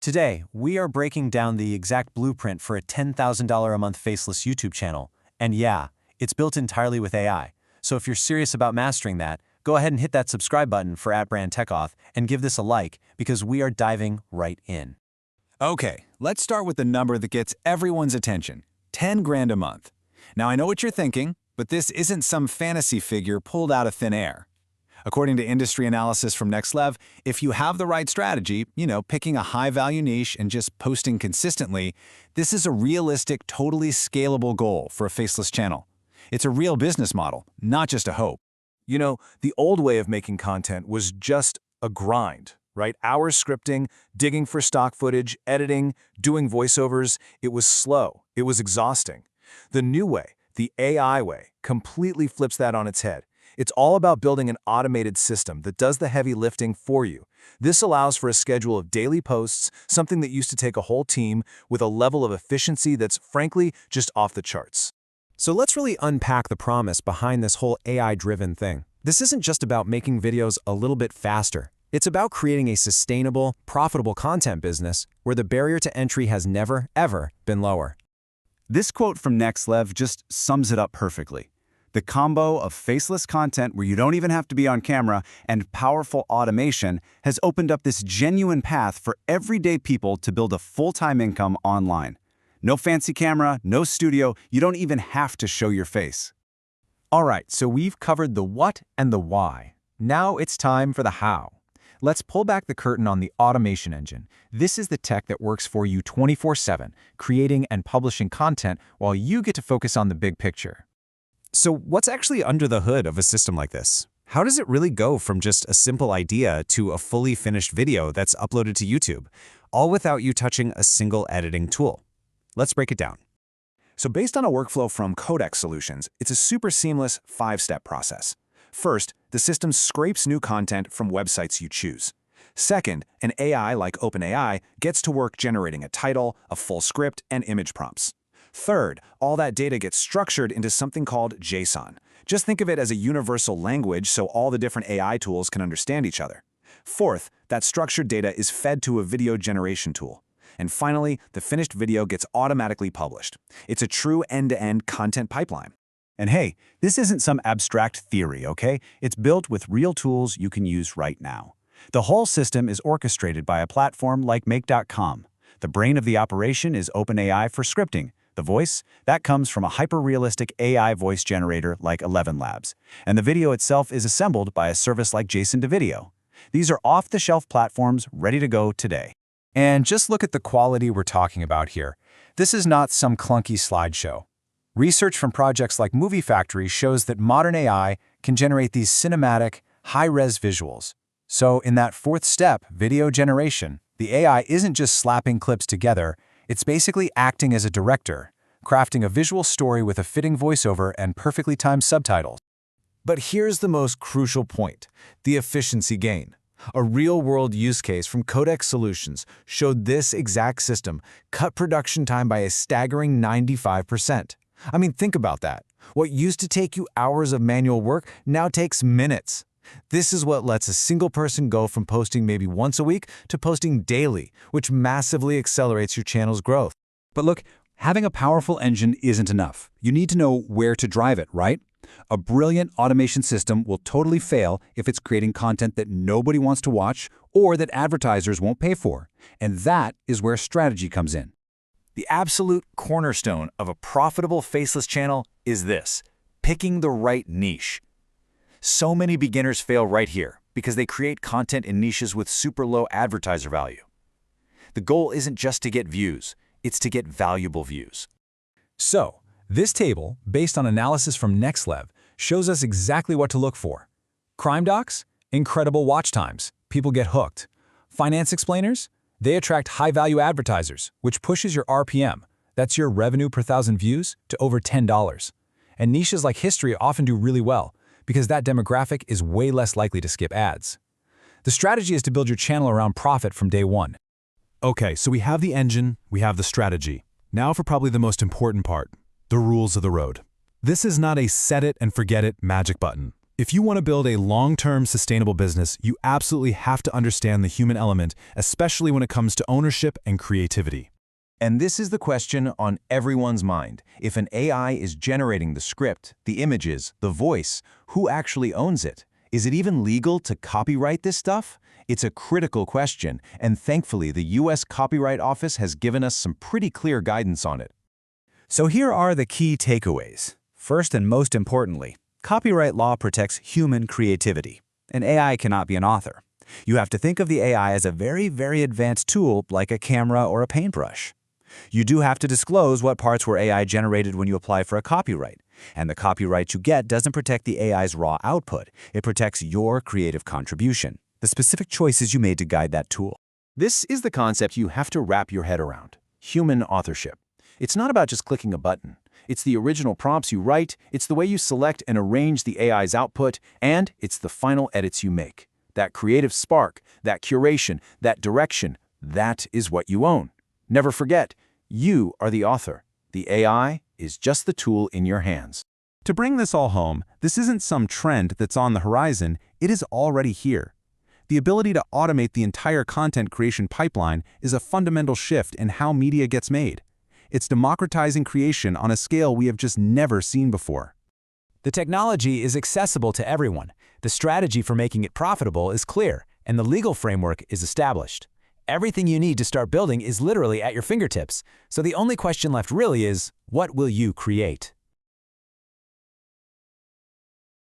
Today, we are breaking down the exact blueprint for a $10,000 a month faceless YouTube channel. And yeah, it's built entirely with AI. So if you're serious about mastering that, go ahead and hit that subscribe button for @BrandTechOff and give this a like because we are diving right in. Okay, let's start with the number that gets everyone's attention, 10 grand a month. Now I know what you're thinking, but this isn't some fantasy figure pulled out of thin air. According to industry analysis from NexLev, if you have the right strategy, picking a high-value niche and just posting consistently, this is a realistic, totally scalable goal for a faceless channel. It's a real business model, not just a hope. The old way of making content was just a grind, right? Hours scripting, digging for stock footage, editing, doing voiceovers. It was slow. It was exhausting. The new way, the AI way, completely flips that on its head. It's all about building an automated system that does the heavy lifting for you. This allows for a schedule of daily posts, something that used to take a whole team, with a level of efficiency that's frankly just off the charts. So let's really unpack the promise behind this whole AI-driven thing. This isn't just about making videos a little bit faster. It's about creating a sustainable, profitable content business where the barrier to entry has never, ever been lower. This quote from NexLev just sums it up perfectly. The combo of faceless content where you don't even have to be on camera and powerful automation has opened up this genuine path for everyday people to build a full-time income online. No fancy camera, no studio, you don't even have to show your face. All right, so we've covered the what and the why. Now it's time for the how. Let's pull back the curtain on the automation engine. This is the tech that works for you 24/7, creating and publishing content while you get to focus on the big picture. So what's actually under the hood of a system like this? How does it really go from just a simple idea to a fully finished video that's uploaded to YouTube, all without you touching a single editing tool? Let's break it down. So based on a workflow from Codex Solutions, it's a super seamless 5-step process. First, the system scrapes new content from websites you choose. Second, an AI like OpenAI gets to work generating a title, a full script, and image prompts. Third, all that data gets structured into something called JSON. Just think of it as a universal language so all the different AI tools can understand each other. Fourth, that structured data is fed to a video generation tool. And finally, the finished video gets automatically published. It's a true end-to-end content pipeline. And hey, this isn't some abstract theory, okay? It's built with real tools you can use right now. The whole system is orchestrated by a platform like Make.com. The brain of the operation is OpenAI for scripting. The voice, that comes from a hyper-realistic AI voice generator like 11 Labs. And the video itself is assembled by a service like JSON to Video. These are off-the-shelf platforms ready to go today. And just look at the quality we're talking about here. This is not some clunky slideshow. Research from projects like Movie Factory shows that modern AI can generate these cinematic, high-res visuals. So in that fourth step, video generation, the AI isn't just slapping clips together, it's basically acting as a director, crafting a visual story with a fitting voiceover and perfectly timed subtitles. But here's the most crucial point, the efficiency gain. A real-world use case from Codex Solutions showed this exact system cut production time by a staggering 95%. I mean, think about that. What used to take you hours of manual work now takes minutes. This is what lets a single person go from posting maybe once a week to posting daily, which massively accelerates your channel's growth. But look, having a powerful engine isn't enough. You need to know where to drive it, right? A brilliant automation system will totally fail if it's creating content that nobody wants to watch or that advertisers won't pay for. And that is where strategy comes in. The absolute cornerstone of a profitable faceless channel is this: picking the right niche. So many beginners fail right here because they create content in niches with super low advertiser value. The goal isn't just to get views, it's to get valuable views. So, this table, based on analysis from NexLev, shows us exactly what to look for. Crime docs? Incredible watch times. People get hooked. Finance explainers? They attract high-value advertisers, which pushes your RPM, that's your revenue per thousand views, to over $10. And niches like history often do really well, because that demographic is way less likely to skip ads. The strategy is to build your channel around profit from day one. Okay, so we have the engine, we have the strategy. Now for probably the most important part, the rules of the road. This is not a set it and forget it magic button. If you want to build a long-term sustainable business, you absolutely have to understand the human element, especially when it comes to ownership and creativity. And this is the question on everyone's mind. If an AI is generating the script, the images, the voice, who actually owns it? Is it even legal to copyright this stuff? It's a critical question, and thankfully the US Copyright Office has given us some pretty clear guidance on it. So here are the key takeaways. First and most importantly, copyright law protects human creativity. An AI cannot be an author. You have to think of the AI as a very, very advanced tool like a camera or a paintbrush. You do have to disclose what parts were AI generated when you apply for a copyright. And the copyright you get doesn't protect the AI's raw output. It protects your creative contribution, the specific choices you made to guide that tool. This is the concept you have to wrap your head around: human authorship. It's not about just clicking a button. It's the original prompts you write, it's the way you select and arrange the AI's output, and it's the final edits you make. That creative spark, that curation, that direction, that is what you own. Never forget, you are the author. The AI is just the tool in your hands. To bring this all home, this isn't some trend that's on the horizon, it is already here. The ability to automate the entire content creation pipeline is a fundamental shift in how media gets made. It's democratizing creation on a scale we have just never seen before. The technology is accessible to everyone. The strategy for making it profitable is clear, and the legal framework is established. Everything you need to start building is literally at your fingertips. So the only question left really is, what will you create?